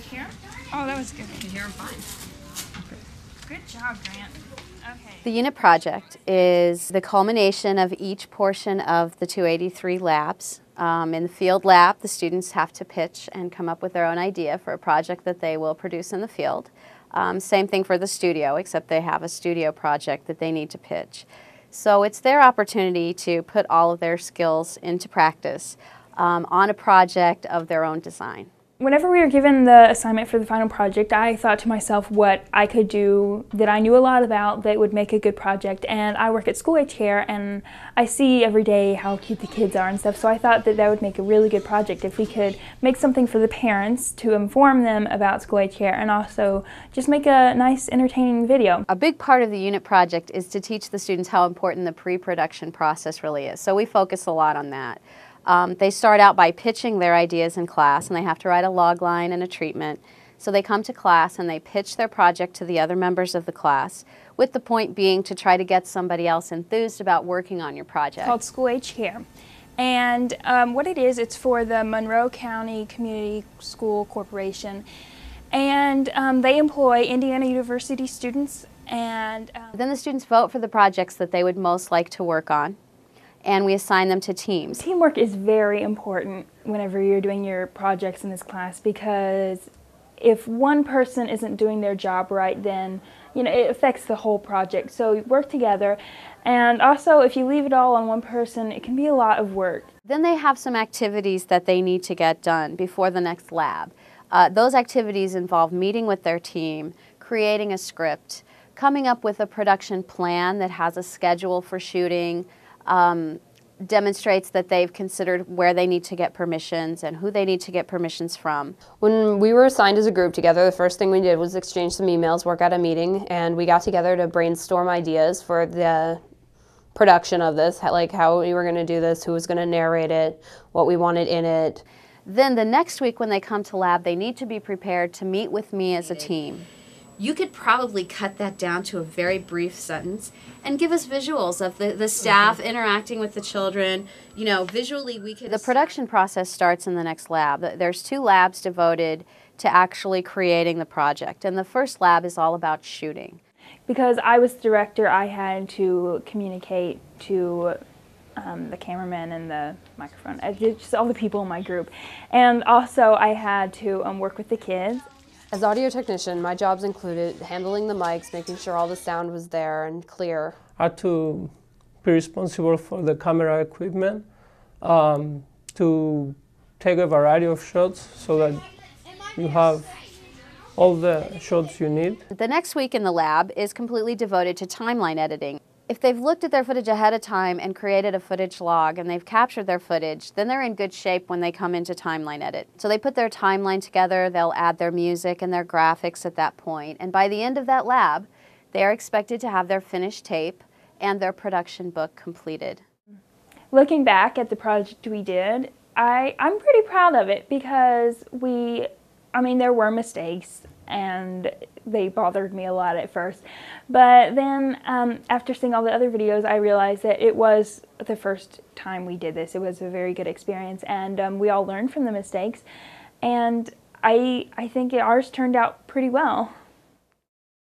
Here? Oh, that was good. You can hear them fine. Good job, Grant. Okay. The unit project is the culmination of each portion of the 283 labs. In the field lab, the students have to pitch and come up with their own idea for a project that they will produce in the field. Same thing for the studio, except they have a studio project that they need to pitch. So it's their opportunity to put all of their skills into practice on a project of their own design. Whenever we were given the assignment for the final project, I thought to myself what I could do that I knew a lot about that would make a good project. And I work at School Age Care, and I see every day how cute the kids are and stuff, so I thought that that would make a really good project if we could make something for the parents to inform them about School Age Care and also just make a nice, entertaining video. A big part of the unit project is to teach the students how important the pre-production process really is, so we focus a lot on that. They start out by pitching their ideas in class, and they have to write a log line and a treatment. So they come to class and they pitch their project to the other members of the class, with the point being to try to get somebody else enthused about working on your project. It's called School Age Care. And what it is, it's for the Monroe County Community School Corporation. And they employ Indiana University students. And then the students vote for the projects that they would most like to work on, and we assign them to teams. Teamwork is very important whenever you're doing your projects in this class, because if one person isn't doing their job right, then it affects the whole project. So work together, and also if you leave it all on one person, it can be a lot of work. Then they have some activities that they need to get done before the next lab. Those activities involve meeting with their team, creating a script, coming up with a production plan that has a schedule for shooting, demonstrates that they've considered where they need to get permissions and who they need to get permissions from. When we were assigned as a group together, the first thing we did was exchange some emails, work out a meeting, and we got together to brainstorm ideas for the production of this, like how we were going to do this, who was going to narrate it, what we wanted in it. Then the next week when they come to lab, they need to be prepared to meet with me as a team. You could probably cut that down to a very brief sentence and give us visuals of the staff interacting with the children. Visually we could... The production process starts in the next lab. There's 2 labs devoted to actually creating the project, and the first lab is all about shooting. Because I was the director, I had to communicate to the cameraman and the microphone, just all the people in my group. And also I had to work with the kids. As audio technician, my jobs included handling the mics, making sure all the sound was there and clear. I had to be responsible for the camera equipment, to take a variety of shots so that you have all the shots you need. The next week in the lab is completely devoted to timeline editing. If they've looked at their footage ahead of time and created a footage log and they've captured their footage, then they're in good shape when they come into timeline edit. So they put their timeline together, they'll add their music and their graphics at that point, and by the end of that lab, they are expected to have their finished tape and their production book completed. Looking back at the project we did, I'm pretty proud of it because there were mistakes and they bothered me a lot at first. But then after seeing all the other videos, I realized that it was the first time we did this. It was a very good experience, and we all learned from the mistakes. And I think ours turned out pretty well.